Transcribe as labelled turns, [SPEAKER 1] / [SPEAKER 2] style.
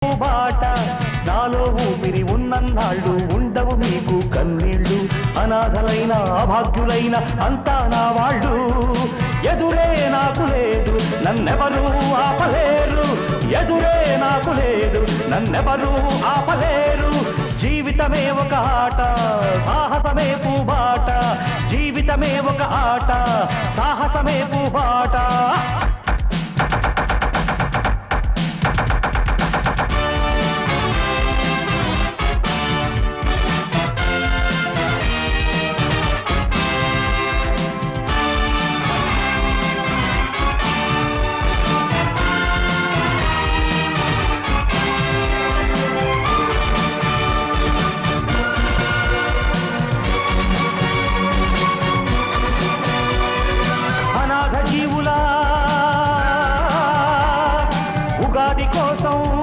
[SPEAKER 1] పూబాట నాలో ఊపిరి ఉన్నన్నాళ్ళు ఉండవు మీకు కన్నీళ్ళు అనాథలైన అభాగ్యులైన అంతా నా వాళ్ళు ఎదురే నాకు లేదు నన్నెవరూ ఆపలేరు ఎదురే నాకు లేదు నన్నెవరూ ఆపలేరు జీవితమే ఒక ఆట సాహసమే పూబాట జీవితమే ఒక ఆట సాహసమే పూబాట